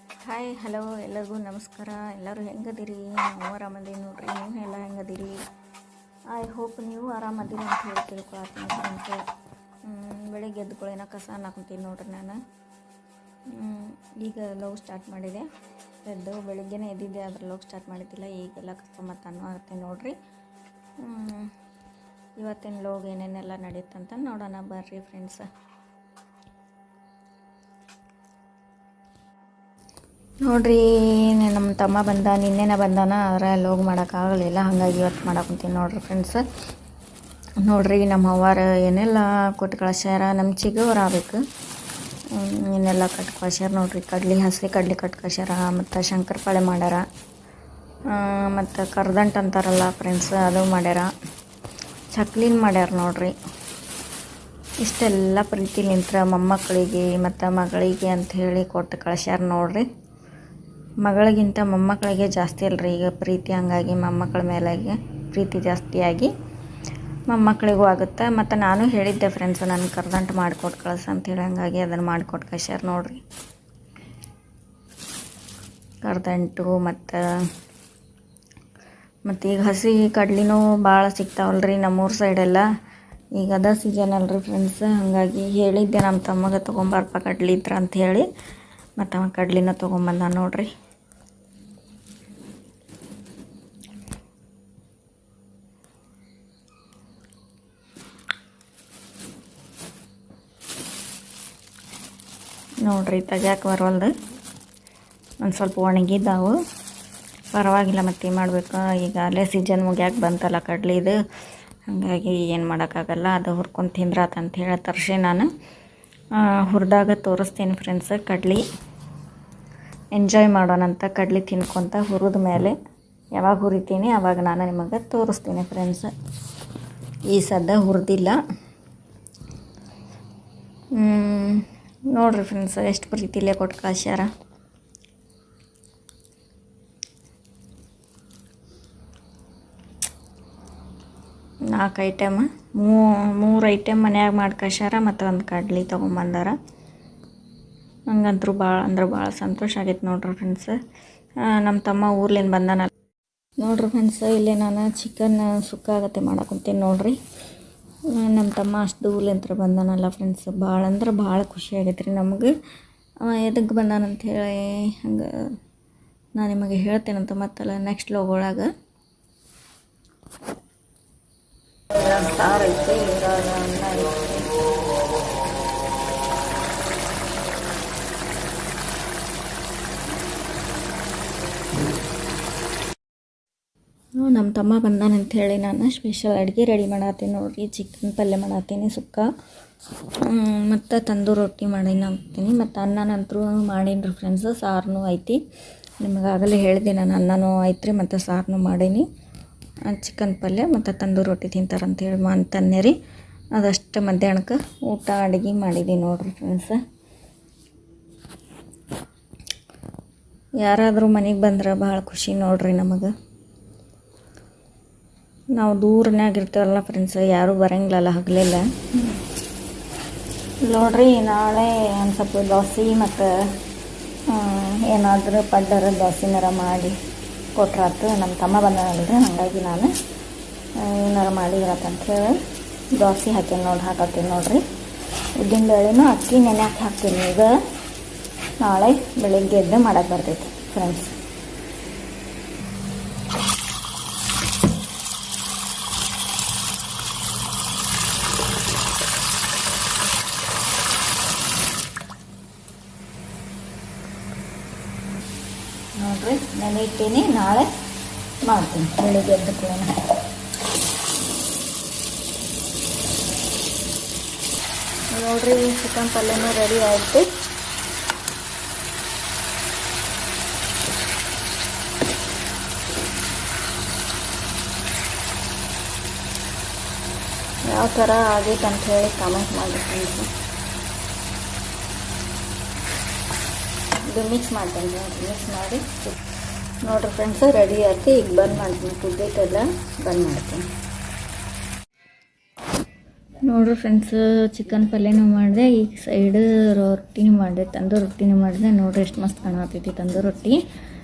Hi hello ಎಲ್ಲರಿಗೂ ನಮಸ್ಕಾರ. ಎಲ್ಲರೂ ಹೆಂಗದಿರಿ? ನಾವು ಆರಾಮದೀವಿ ನೋಡ್ರಿ. ನೀವು ಎಲ್ಲ ಹೆಂಗದಿರಿ? ಐ ಹೋಪ್ ನೀವು ಆರಾಮದಿರಿ ಅಂತ ಹೇಳಿ ತಿಳ್ಕೊಳ್ತೀನಿ ಫ್ರೆಂಡ್ಸ್. ಬೆಳಿಗ್ಗೆ ಎದ್ದುಕೊಳ್ಳೇನ ಕಸ ಹಾಕ್ತೀನಿ ನೋಡ್ರಿ. ನಾನು ಈಗ ಲವ್ ಸ್ಟಾರ್ಟ್ ಮಾಡಿದೆ. ಬೆಳಿಗ್ಗೆನೇ ಎದ್ದಿದ್ದೆ, ಅದ್ರ ಲವ್ ಸ್ಟಾರ್ಟ್ ಮಾಡಿದ್ದಿಲ್ಲ. ಈಗೆಲ್ಲ ಕಸ ಮತ್ತು ಅನ್ನ ಹಾಕ್ತೀನಿ ನೋಡ್ರಿ. ಇವತ್ತಿನ ಲೋಗ್ ಏನೇನೆಲ್ಲ ನಡೀತಂತ ನೋಡೋಣ ಬರ್ರಿ ಫ್ರೆಂಡ್ಸ್. ನೋಡ್ರಿ, ನಮ್ಮ ತಮ್ಮ ನಿನ್ನೆನ ಬಂದಾನ. ಆದರೆ ಲೋಗ್ ಮಾಡೋಕ್ಕಾಗಲಿಲ್ಲ, ಹಾಗಾಗಿ ಇವತ್ತು ಮಾಡಾಕೊಂತೀನಿ ನೋಡ್ರಿ ಫ್ರೆಂಡ್ಸ್. ನೋಡ್ರಿ, ನಮ್ಮ ಅವ್ವಾರು ಏನೆಲ್ಲ ಕೊಟ್ಟು ಕಳ್ಸ್ಯಾರ. ನಮ್ಮ ಚಿಗವ್ರು ಆಗ್ಬೇಕು ಏನೆಲ್ಲ ಕಟ್ಟು ಕಳ್ಸ್ಯಾರ ನೋಡ್ರಿ. ಹಸಿ ಕಡ್ಲಿ ಕಟ್ಟು ಕಳ್ಸ್ಯಾರ, ಮತ್ತು ಶಂಕರಪಾಳೆ ಮಾಡ್ಯಾರ, ಮತ್ತು ಕರ್ದಂಟು ಅಂತಾರಲ್ಲ ಫ್ರೆಂಡ್ಸ್, ಅದು ಮಾಡ್ಯಾರ. ಚಕ್ಲಿನ ಮಾಡ್ಯಾರ ನೋಡ್ರಿ. ಇಷ್ಟೆಲ್ಲ ಪ್ರೀತಿಲಿಂತ್ರ ಮೊಮ್ಮಕ್ಕಳಿಗೆ ಮತ್ತು ಮಗಳಿಗೆ ಅಂಥೇಳಿ ಕೊಟ್ಟು ಕಳ್ಸ್ಯಾರ ನೋಡ್ರಿ. ಮಗಳಿಗಿಂತ ಮೊಮ್ಮಕ್ಕಳಿಗೆ ಜಾಸ್ತಿ ಅಲ್ರಿ ಈಗ ಪ್ರೀತಿ, ಹಂಗಾಗಿ ಮೊಮ್ಮಕ್ಕಳ ಮೇಲಾಗಿ ಪ್ರೀತಿ ಜಾಸ್ತಿಯಾಗಿ ಮೊಮ್ಮಕ್ಕಳಿಗೂ ಆಗುತ್ತೆ. ಮತ್ತು ನಾನು ಹೇಳಿದ್ದೆ ಫ್ರೆಂಡ್ಸ್, ನನಗೆ ಕರ್ದಂಟು ಮಾಡಿಕೊಟ್ಟು ಕಳ್ಸ ಅಂಥೇಳಿ, ಹಂಗಾಗಿ ಅದನ್ನು ಮಾಡಿಕೊಟ್ಟು ಕಳ್ಸ್ಯಾರ ನೋಡ್ರಿ. ಕರ್ದಂಟು ಮತ್ತು ಈಗ ಹಸಿ ಕಡ್ಲಿನೂ ಭಾಳ ಸಿಗ್ತಾವಲ್ರಿ ನಮ್ಮೂರ ಸೈಡೆಲ್ಲ. ಈಗ ಅದ ಸೀಸನ್ ಅಲ್ರಿ ಫ್ರೆಂಡ್ಸ್, ಹಾಗಾಗಿ ಹೇಳಿದ್ದೆ ನಮ್ಮ ತಮ್ಮಗೆ ತೊಗೊಂಬಾರಪ್ಪ ಕಡ್ಲಿ ಇದ್ರ ಅಂಥೇಳಿ. ಮತ್ತು ಅವ ಕಡ್ಲಿನ ತೊಗೊಂಬಂದ ನೋಡ್ರಿ. ನೋಡ್ರಿ, ತೆಗ್ಯಾಕೆ ಬರವಲ್ದು. ಒಂದು ಸ್ವಲ್ಪ ಒಣಗಿದ್ದಾವು, ಪರವಾಗಿಲ್ಲ. ಮತ್ತೆ ಮಾಡಬೇಕು, ಈಗ ಅಲ್ಲೇ ಸೀಸನ್ ಮುಗ್ಯಾಕೆ ಬಂತಲ್ಲ ಕಡ್ಲಿದು, ಹಾಗಾಗಿ ಏನು ಮಾಡೋಕ್ಕಾಗಲ್ಲ. ಅದು ಹುರ್ಕೊಂಡು ತಿಂದ್ರಾತಂತ ಹೇಳಿ ತರ್ಸಿ ನಾನು ಹುರಿದಾಗ ತೋರಿಸ್ತೀನಿ ಫ್ರೆಂಡ್ಸ್. ಕಡ್ಲಿ ಎಂಜಾಯ್ ಮಾಡೋಣಂತ ಕಡ್ಲಿ ತಿನ್ಕೊತ ಹುರಿದ ಮೇಲೆ ಯಾವಾಗ ಹುರಿತೀನಿ ಆವಾಗ ನಾನು ನಿಮಗೆ ತೋರಿಸ್ತೀನಿ ಫ್ರೆಂಡ್ಸ್. ಈ ಸದ್ದ ಹುರಿದಿಲ್ಲ ನೋಡ್ರಿ ಫ್ರೆಂಡ್ಸ್, ಎಷ್ಟು ಪ್ರೀತಿಲೇ ಕೊಟ್ಟು ಕಳ್ಸ್ಯಾರ. ನಾಲ್ಕು ಐಟಮ್, ಮೂರು ಐಟಮ್ ಮನ್ಯಾಗ ಮಾಡಿ ಕಳ್ಸ್ಯಾರ, ಮತ್ತು ಒಂದು ಕಡ್ಲಿ ತೊಗೊಂಬಂದಾರ. ಹಂಗಂತರೂ ಭಾಳ ಸಂತೋಷ ಆಗೈತೆ ನೋಡ್ರಿ ಫ್ರೆಂಡ್ಸ್. ನಮ್ಮ ತಮ್ಮ ಊರ್ಲಿಂದ ಬಂದಾನ ನೋಡ್ರಿ ಫ್ರೆಂಡ್ಸ್. ಇಲ್ಲೇ ನಾನು ಚಿಕನ್ ಸುಕ್ಕ ಆಗತ್ತೆ ಮಾಡಾಕೊಂತೀನಿ ನೋಡ್ರಿ. ನಮ್ಮ ತಮ್ಮ ಅಷ್ಟು ದೂರ್ಲಿಂತ್ರ ಬಂದಾನಲ್ಲ ಫ್ರೆಂಡ್ಸ್, ಭಾಳ ಖುಷಿ ಆಗೈತೆ ರೀ ನಮಗೆ. ಎದಕ್ಕೆ ಬಂದಾನಂಥೇಳಿ ಹಂಗೆ ನಾನು ನಿಮಗೆ ಹೇಳ್ತೇನಂತ ಮತ್ತಲ್ಲ ನೆಕ್ಸ್ಟ್ ಲೋಗೊಳಗೆ. ಸಾರು ಐತಿ, ಅನ್ನ ಐತಿ. ನಮ್ಮ ತಮ್ಮ ಬಂದಾನಂಥೇಳಿ ನಾನು ಸ್ಪೆಷಲ್ ಅಡುಗೆ ರೆಡಿ ಮಾಡತ್ತೀನಿ ನೋಡ್ರಿ. ಚಿಕನ್ ಪಲ್ಯ ಮಾಡತ್ತೀನಿ, ಸುಕ್ಕ, ಮತ್ತು ತಂದೂರು ರೊಟ್ಟಿ ಹಾಕ್ತೀನಿ, ಮತ್ತು ಅನ್ನನಂತರೂ ಮಾಡೀನಿ ಫ್ರೆಂಡ್ಸ್. ಸಾರನೂ ಐತಿ, ನಿಮಗಾಗಲೇ ಹೇಳಿದೆ ನಾನು. ಅನ್ನನೂ ಐತ್ರಿ ಮತ್ತು ಸಾರನೂ ಮಾಡೀನಿ. ಚಿಕನ್ ಪಲ್ಯ ಮತ್ತು ತಂದೂರು ರೊಟ್ಟಿ ತಿಂತಾರಂಥೇಳಿ ಅಂತನ್ನೇ ರೀ. ಅದಷ್ಟು ಮಧ್ಯಾಹ್ನಕ್ಕೆ ಊಟ ಅಡುಗೆ ಮಾಡಿದ್ದೀನಿ ನೋಡ್ರಿ ಫ್ರೆಂಡ್ಸ್. ಯಾರಾದರೂ ಮನೆಗೆ ಬಂದ್ರೆ ಭಾಳ ಖುಷಿ ನೋಡ್ರಿ ನಮಗೆ. ನಾವು ದೂರನಾಗ ಇರ್ತೇವಲ್ಲ ಫ್ರೆಂಡ್ಸ್, ಯಾರೂ ಬರೋಂಗಿಲ್ಲಲ್ಲ ಹಗಲೆಲ್ಲ. ನೋಡ್ರಿ, ನಾಳೆ ಒಂದು ಸ್ವಲ್ಪ ದೋಸೆ ಮತ್ತು ಏನಾದರೂ ಪಡ್ಡರ ದೋಸೆನಾರ ಮಾಡಿ ಕೊಟ್ರಾತು. ನಮ್ಮ ತಮ್ಮ ಬಂದಾನಲ್ರಿ, ಹಾಗಾಗಿ ನಾನು ಏನಾರು ಮಾಡಿದ್ರಾತಂಥೇಳಿ ದೋಸೆ ಹಾಕತ್ತೀನಿ ನೋಡ್ರಿ. ಉದ್ದಿನ ಬೇಳೆನೂ ಅಕ್ಕಿ ನೆನೆಯಾಕೆ ಹಾಕ್ತೀನಿ. ಈಗ ನಾಳೆ ಬೆಳಿಗ್ಗೆ ಎದ್ದು ಮಾಡೋಕ್ಕೆ ಬರ್ತೈತಿ ಫ್ರೆಂಡ್ಸ್. ನೋಡ್ರಿ, ನೆನೆ ಇಟ್ಟೀನಿ, ನಾಳೆ ಮಾಡ್ತೀನಿ ಬೆಳಿಗ್ಗೆ ಎದ್ದು ಕೂಡ. ನೋಡ್ರಿ, ಚಿಕನ್ ಪಲ್ಯನೂ ರೆಡಿ ಆಯಿತು. ಯಾವ ಥರ ಆಗೈತೆ ಅಂತ ಹೇಳಿ ಕಾಮೆಂಟ್ ಮಾಡಿ ಫ್ರೆಂಡ್ಸ್. ಇದು ಮಿಕ್ಸ್ ಮಾಡ್ತೀನಿ, ಮಿಕ್ಸ್ ಮಾಡಿ ನೋಡ್ರಿ ಫ್ರೆಂಡ್ಸ್, ರೆಡಿ ಆಯ್ತು. ಈಗ ಬಂದ್ ಮಾಡ್ತೀನಿ, ಕುದ್ದೈತೆಲ್ಲ ಬಂದ್ ಮಾಡ್ತೀನಿ ನೋಡ್ರಿ ಫ್ರೆಂಡ್ಸ್, ಚಿಕನ್ ಪಲ್ಯನೂ ಮಾಡಿದೆ, ಈ ಸೈಡ್ ರೊಟ್ಟಿನೂ ಮಾಡಿದೆ, ತಂದೂರಿ ರೊಟ್ಟಿನೂ ಮಾಡಿದೆ. ನೋಡ್ರಿ ಎಷ್ಟು ಮಸ್ತ್ ಕಾಣತೈತಿ ತಂದೂರಿ ರೊಟ್ಟಿ.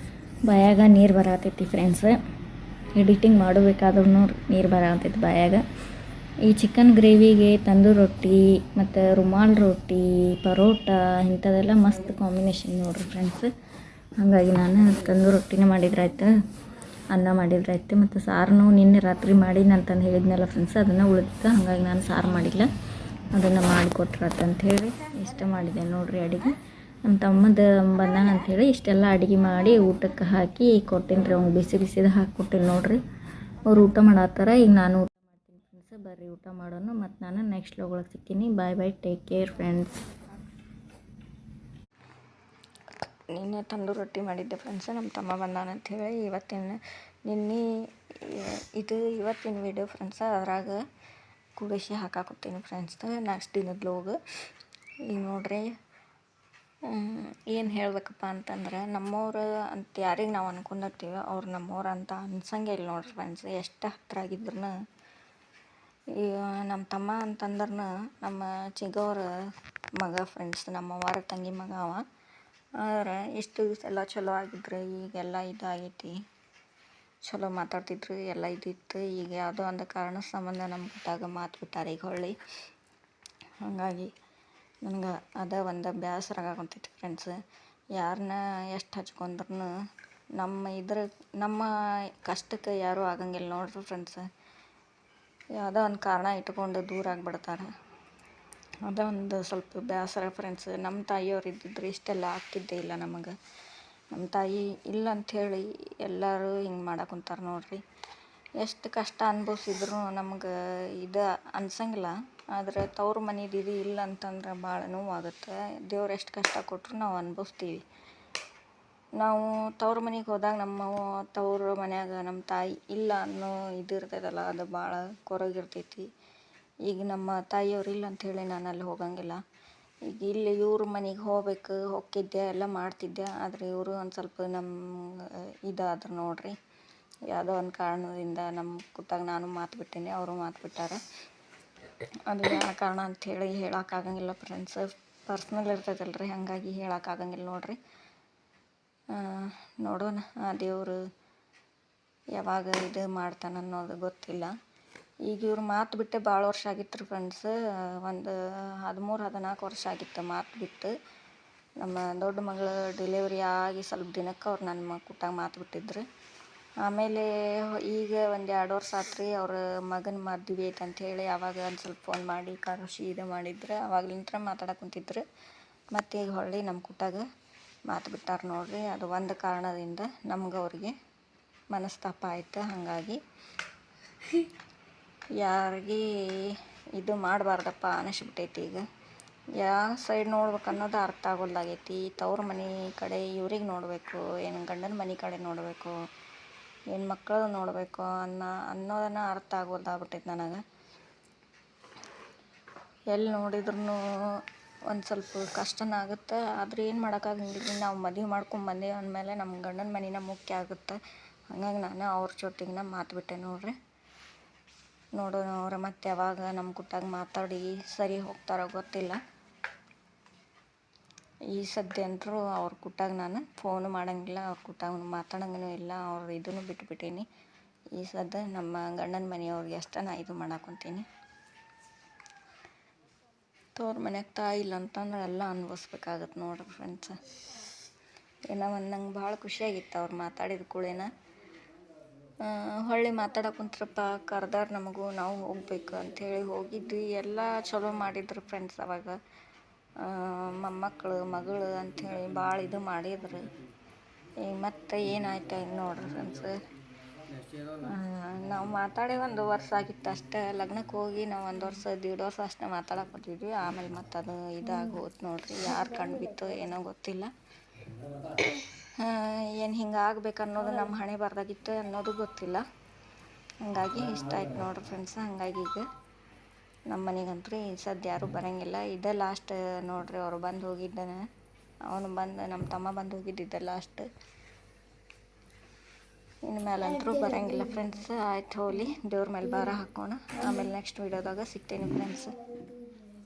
ಬಾಯಾಗ ನೀರು ಬರತೈತಿ ಫ್ರೆಂಡ್ಸ್. ಎಡಿಟಿಂಗ್ ಮಾಡಬೇಕಾದ್ರೂ ನೀರು ಬರತೈತಿ ಬಾಯಾಗ. ಈ ಚಿಕನ್ ಗ್ರೇವಿಗೆ ತಂದೂರಿ ರೊಟ್ಟಿ ಮತ್ತು ರುಮಾಲ್ ರೊಟ್ಟಿ, ಪರೋಟ ಇಂಥದ್ದೆಲ್ಲ ಮಸ್ತ್ ಕಾಂಬಿನೇಷನ್ ನೋಡ್ರಿ ಫ್ರೆಂಡ್ಸ್. ಹಾಗಾಗಿ ನಾನು ತಂದೂರಿ ರೊಟ್ಟಿನೇ ಮಾಡಿದ್ರಾಯ್ತು, ಅನ್ನ ಮಾಡಿದ್ರಾಯ್ತು. ಮತ್ತು ಸಾರನ್ನು ನಿನ್ನೆ ರಾತ್ರಿ ಮಾಡಿ ಅಂತಂದು ಹೇಳಿದ್ನಲ್ಲ ಫ್ರೆಂಡ್ಸ್, ಅದನ್ನು ಉಳಿದಿತ್ತು. ಹಾಗಾಗಿ ನಾನು ಸಾರು ಮಾಡಿಲ್ಲ, ಅದನ್ನು ಮಾಡಿಕೊಟ್ರಾತಂಥೇಳಿ ಇಷ್ಟ ಮಾಡಿದೆ ನೋಡಿರಿ ಅಡುಗೆ. ನಮ್ಮ ತಮ್ಮದು ಬಂದಾನ ಅಂಥೇಳಿ ಇಷ್ಟೆಲ್ಲ ಅಡುಗೆ ಮಾಡಿ ಊಟಕ್ಕೆ ಹಾಕಿ ಕೊಟ್ಟೀನಿ ರೀ. ಅವ್ನು ಬಿಸಿ ಬಿಸಿದು ಹಾಕಿ ಕೊಟ್ಟಿನಿ ನೋಡಿರಿ. ಅವ್ರು ಊಟ ಮಾಡತ್ತಾರ, ಈಗ ನಾನು ಊಟ ಮಾಡ್ತೀನಿ ಫ್ರೆಂಡ್ಸ್. ಬರ್ರಿ ಊಟ ಮಾಡೋಣ, ಮತ್ತು ನಾನು ನೆಕ್ಸ್ಟ್ ವ್ಲಾಗ್ ಸಿಗ್ತೀನಿ. ಬಾಯ್ ಬಾಯ್, ಟೇಕ್ ಕೇರ್ ಫ್ರೆಂಡ್ಸ್. ನಿನ್ನೆ ತಂದೂರಿ ರೊಟ್ಟಿ ಮಾಡಿದ್ದೆ ಫ್ರೆಂಡ್ಸ್, ನಮ್ಮ ತಮ್ಮ ಬಂದಾನ ಅಂಥೇಳಿ. ಇವತ್ತಿನ ವೀಡಿಯೋ ಫ್ರೆಂಡ್ಸ, ಅದ್ರಾಗ ಕುಡಿಸಿ ಹಾಕಾಕೊತೀನಿ ಫ್ರೆಂಡ್ಸ್. ನೆಕ್ಸ್ಟ್ ದಿನದ ವ್ಲಾಗ್ ಈಗ ನೋಡ್ರಿ. ಏನು ಹೇಳಬೇಕಪ್ಪ ಅಂತಂದ್ರೆ, ನಮ್ಮವ್ರು ಅಂತ ಯಾರಿಗೆ ನಾವು ಅನ್ಕೊಂಡಿರ್ತೀವಿ ಅವ್ರು ನಮ್ಮವ್ರು ಅಂತ ಅನ್ಸಂಗೆ ಇಲ್ಲ ನೋಡ್ರಿ ಫ್ರೆಂಡ್ಸ್. ಎಷ್ಟು ಹತ್ರ ಆಗಿದ್ರು ಈಗ ನಮ್ಮ ತಮ್ಮ ಅಂತಂದ್ರೆ ನಮ್ಮ ಚಿಕ್ಕವ್ರ ಮಗ ಫ್ರೆಂಡ್ಸ್, ನಮ್ಮ ಅವ್ವರ ತಂಗಿ ಮಗ ಅವ. ಆದ್ರೆ ಇಷ್ಟು ದಿವಸ ಎಲ್ಲ ಚಲೋ ಆಗಿದ್ರು, ಈಗೆಲ್ಲ ಇದಾಗೈತಿ. ಚಲೋ ಮಾತಾಡ್ತಿದ್ರು, ಎಲ್ಲ ಇದಿತ್ತು. ಈಗ ಯಾವುದೋ ಒಂದು ಕಾರಣ ಸಂಬಂಧ ನಮ್ಮ ಕೂತಾಗ ಮಾತು ಬಿಟ್ಟಾರೆ ಈಗ ಹೊಳ್ಳಿ. ಹಾಗಾಗಿ ನನಗೆ ಅದ ಒಂದು ಬೇಸರ ಆಗಾಕೊಂತೈತಿ ಫ್ರೆಂಡ್ಸ್. ಯಾರನ್ನ ಎಷ್ಟು ಹಚ್ಕೊಂಡ್ರು ನಮ್ಮ ಕಷ್ಟಕ್ಕೆ ಯಾರೂ ಆಗಂಗಿಲ್ಲ ನೋಡ್ರಿ ಫ್ರೆಂಡ್ಸ್. ಯಾವುದೋ ಒಂದು ಕಾರಣ ಇಟ್ಕೊಂಡು ದೂರ ಆಗಿಬಿಡ್ತಾರೆ. ಅದ ಒಂದು ಸ್ವಲ್ಪ ಬೇಸರ ಫ್ರೆಂಡ್ಸ್. ನಮ್ಮ ತಾಯಿಯವ್ರು ಇದ್ದಿದ್ರೆ ಇಷ್ಟೆಲ್ಲ ಆಗ್ತಿದ್ದೇ ಇಲ್ಲ ನಮಗೆ. ನಮ್ಮ ತಾಯಿ ಇಲ್ಲ ಅಂಥೇಳಿ ಎಲ್ಲರೂ ಹಿಂಗೆ ಮಾಡಾಕೊಂತಾರೆ ನೋಡ್ರಿ. ಎಷ್ಟು ಕಷ್ಟ ಅನುಭವಿಸಿದ್ರು ನಮ್ಗೆ ಇದು ಅನ್ಸಂಗಿಲ್ಲ. ಆದರೆ ತವ್ರ ಮನೇದು ಇದು ಇಲ್ಲ ಅಂತಂದ್ರೆ ಭಾಳ ನೋವಾಗುತ್ತೆ. ದೇವ್ರು ಎಷ್ಟು ಕಷ್ಟ ಕೊಟ್ಟರು ನಾವು ಅನುಭವಿಸ್ತೀವಿ. ನಾವು ತವ್ರ ಮನೆಗೆ ಹೋದಾಗ ತವ್ರ ಮನ್ಯಾಗ ನಮ್ಮ ತಾಯಿ ಇಲ್ಲ ಅನ್ನೋ ಇದು ಇರ್ತೈತಲ್ಲ, ಅದು ಭಾಳ ಕೊರಗಿರ್ತೈತಿ. ಈಗ ನಮ್ಮ ತಾಯಿಯವ್ರು ಇಲ್ಲ ಅಂಥೇಳಿ ನಾನು ಅಲ್ಲಿ ಹೋಗಂಗಿಲ್ಲ. ಈಗ ಇಲ್ಲಿ ಇವ್ರ ಮನೆಗೆ ಹೋಗಿದ್ದೆ, ಎಲ್ಲ ಮಾಡ್ತಿದ್ದೆ. ಆದರೆ ಇವರು ಒಂದು ಸ್ವಲ್ಪ ಇದಾದ್ರು ನೋಡ್ರಿ. ಯಾವುದೋ ಒಂದು ಕಾರಣದಿಂದ ನಮ್ಮ ಕೂತಾಗ ನಾನು ಮಾತು ಬಿಟ್ಟೀನಿ, ಅವರು ಮಾತು ಬಿಟ್ಟಾರೆ. ಅದು ಯಾವ ಕಾರಣ ಅಂಥೇಳಿ ಹೇಳೋಕ್ಕಾಗಂಗಿಲ್ಲ ಫ್ರೆಂಡ್ಸ್. ಪರ್ಸ್ನಲ್ ಇರ್ತೈತಲ್ರಿ, ಹಾಗಾಗಿ ಹೇಳೋಕ್ಕಾಗಂಗಿಲ್ಲ ನೋಡ್ರಿ. ನೋಡೋಣ, ಆ ದೇವರು ಯಾವಾಗ ಇದು ಮಾಡ್ತಾನೆ ಅನ್ನೋದು ಗೊತ್ತಿಲ್ಲ. ಈಗ ಇವ್ರು ಮಾತು ಬಿಟ್ಟೆ ಭಾಳ ವರ್ಷ ಆಗಿತ್ತು ರೀ ಫ್ರೆಂಡ್ಸ್. ಒಂದು 13-14 ವರ್ಷ ಆಗಿತ್ತು ಮಾತು ಬಿಟ್ಟು. ನಮ್ಮ ದೊಡ್ಡ ಮಗಳು ಡೆಲಿವರಿ ಆಗಿ ಸ್ವಲ್ಪ ದಿನಕ್ಕೆ ಅವ್ರು ನನ್ನ ಕೂತಾಗ ಮಾತು ಬಿಟ್ಟಿದ್ರು. ಆಮೇಲೆ ಈಗ ಒಂದು 2 ವರ್ಷ ಆತು ರೀ, ಅವ್ರ ಮಗನ ಮದುವೆ ಐತೆ ಅಂಥೇಳಿ ಆವಾಗ ಒಂದು ಸ್ವಲ್ಪ ಫೋನ್ ಮಾಡಿ ಕರೆಸಿ ಇದು ಮಾಡಿದ್ರು. ಆವಾಗ್ಲಿಂತ್ರ ಮಾತಾಡಕ್ಕೆ ಕುಂತಿದ್ರು. ಮತ್ತು ಈಗ ಹೊಳ್ಳಿ ನಮ್ಮ ಕೂತಾಗ ಮಾತು ಬಿಟ್ಟಾರೆ ನೋಡ್ರಿ. ಅದು ಒಂದು ಕಾರಣದಿಂದ ನಮ್ಗೆ ಅವ್ರಿಗೆ ಮನಸ್ತಾಪ ಆಯ್ತು. ಹಾಗಾಗಿ ಯಾರಿಗೆ ಇದು ಮಾಡಬಾರ್ದಪ್ಪ ಅನ್ನಿಸ್ಬಿಟ್ಟೈತಿ. ಈಗ ಯಾವ ಸೈಡ್ ನೋಡ್ಬೇಕು ಅನ್ನೋದು ಅರ್ಥ ಆಗೋಲ್ದಾಗೈತಿ. ತವ್ರ ಮನೆ ಕಡೆ ಇವ್ರಿಗೆ ನೋಡಬೇಕು, ಏನು ಗಂಡನ ಮನೆ ಕಡೆ ನೋಡಬೇಕು, ಏನು ಮಕ್ಕಳು ನೋಡಬೇಕು ಅನ್ನೋದನ್ನು ಅರ್ಥ ಆಗೋಲ್ದಾಗ್ಬಿಟ್ಟೈತಿ ನನಗೆ. ಎಲ್ಲಿ ನೋಡಿದ್ರೂ ಒಂದು ಸ್ವಲ್ಪ ಕಷ್ಟನ ಆಗುತ್ತೆ. ಆದರೆ ಏನು ಮಾಡೋಕ್ಕಾಗಂಗಿಲ್ಲ. ನಾವು ಮದುವೆ ಮಾಡ್ಕೊಂಬಂದೇವೆ ಅಂದಮೇಲೆ ನಮ್ಮ ಗಂಡನ ಮನೆನ ಮುಖ್ಯ ಆಗುತ್ತೆ. ಹಾಗಾಗಿ ನಾನು ಅವ್ರ ಜೊತೆಗಿನ ಮಾತು ಬಿಟ್ಟೆ ನೋಡ್ರಿ. ನೋಡೋಣ ಅವ್ರು ಮತ್ತೆ ಯಾವಾಗ ನಮ್ಮ ಕೂತಾಗ ಮಾತಾಡಿ ಸರಿ ಹೋಗ್ತಾರೋ ಗೊತ್ತಿಲ್ಲ. ಈ ಸದ್ಯ ಅಂತರೂ ಅವ್ರ ಕೂತಾಗ ನಾನು ಫೋನು ಮಾಡೋಂಗಿಲ್ಲ, ಅವ್ರ ಕೂತಾಗ ಮಾತಾಡೋಂಗೂ ಇಲ್ಲ. ಅವ್ರು ಇದನ್ನು ಬಿಟ್ಬಿಟ್ಟೀನಿ. ಈ ಸದ್ಯ ನಮ್ಮ ಗಂಡನ ಮನೆಯವ್ರಿಗೆ ಅಷ್ಟೇ ನಾ ಇದು ಮಾಡಾಕೊಂತೀನಿ. ತವ್ರ ಮನ್ಯಾಗ ತಾಯಿ ಇಲ್ಲ ಅಂತಂದ್ರೆ ಎಲ್ಲ ಅನುಭವಿಸ್ಬೇಕಾಗತ್ತೆ ನೋಡ್ರಿ ಫ್ರೆಂಡ್ಸ್. ಏನೋ ಒಂದು ನಂಗೆ ಭಾಳ ಖುಷಿಯಾಗಿತ್ತು ಅವ್ರು ಮಾತಾಡಿದ ಕೂಡೇನ. ಹೊಳ್ಳಿ ಮಾತಾಡಕ್ಕೆ ಕುಂತ್ರಪ್ಪ, ಕರ್ದಾರ ನಮಗೂ, ನಾವು ಹೋಗ್ಬೇಕು ಅಂಥೇಳಿ ಹೋಗಿದ್ವಿ. ಎಲ್ಲ ಚಲೋ ಮಾಡಿದ್ರು ಫ್ರೆಂಡ್ಸ್. ಅವಾಗ ಮೊಮ್ಮಕ್ಕಳು ಮಗಳು ಅಂಥೇಳಿ ಭಾಳ ಇದು ಮಾಡಿದ್ರು. ಈಗ ಮತ್ತೆ ಏನಾಯ್ತು ಈಗ ನೋಡ್ರಿ ಫ್ರೆಂಡ್ಸ್. ನಾವು ಮಾತಾಡಿ 1 ವರ್ಷ ಆಗಿತ್ತು ಅಷ್ಟೇ. ಲಗ್ನಕ್ಕೆ ಹೋಗಿ ನಾವು 1 ವರ್ಷ 1.5 ವರ್ಷ ಅಷ್ಟೇ ಮಾತಾಡಕ್ಕೆ ಕೊಟ್ಟಿದ್ವಿ. ಆಮೇಲೆ ಮತ್ತು ಅದು ಇದಾಗಿ ಹೋಯ್ತು ನೋಡ್ರಿ. ಯಾರು ಕಣ್ಣು ಬಿತ್ತು ಏನೋ ಗೊತ್ತಿಲ್ಲ. ಏನು ಹಿಂಗೆ ಆಗ್ಬೇಕು ಅನ್ನೋದು ನಮ್ಮ ಹಣೆ ಬರ್ದಾಗಿತ್ತು ಅನ್ನೋದು ಗೊತ್ತಿಲ್ಲ. ಹಾಗಾಗಿ ಇಷ್ಟ ಆಯ್ತು ನೋಡ್ರಿ ಫ್ರೆಂಡ್ಸ್. ಹಾಗಾಗಿ ಈಗ ನಮ್ಮ ಮನೆಗಂತೂ ಈ ಸದ್ಯ ಯಾರೂ ಬರೋಂಗಿಲ್ಲ. ಇದೇ ಲಾಸ್ಟ್ ನೋಡ್ರಿ. ಅವ್ರು ಬಂದು ಹೋಗಿದ್ದಾನೆ, ನಮ್ಮ ತಮ್ಮ ಬಂದು ಹೋಗಿದ್ದಿದ್ದೆ ಲಾಸ್ಟ್. ಇನ್ನು ಮೇಲಂತರೂ ಬರೋಂಗಿಲ್ಲ ಫ್ರೆಂಡ್ಸ್. ಆಯ್ತು ಹೋಗಲಿ, ದೇವ್ರ ಮೇಲೆ ಭಾರ ಹಾಕೋಣ. ಆಮೇಲೆ ನೆಕ್ಸ್ಟ್ ವೀಡಿಯೋದಾಗ ಸಿಗ್ತೀನಿ ಫ್ರೆಂಡ್ಸ್.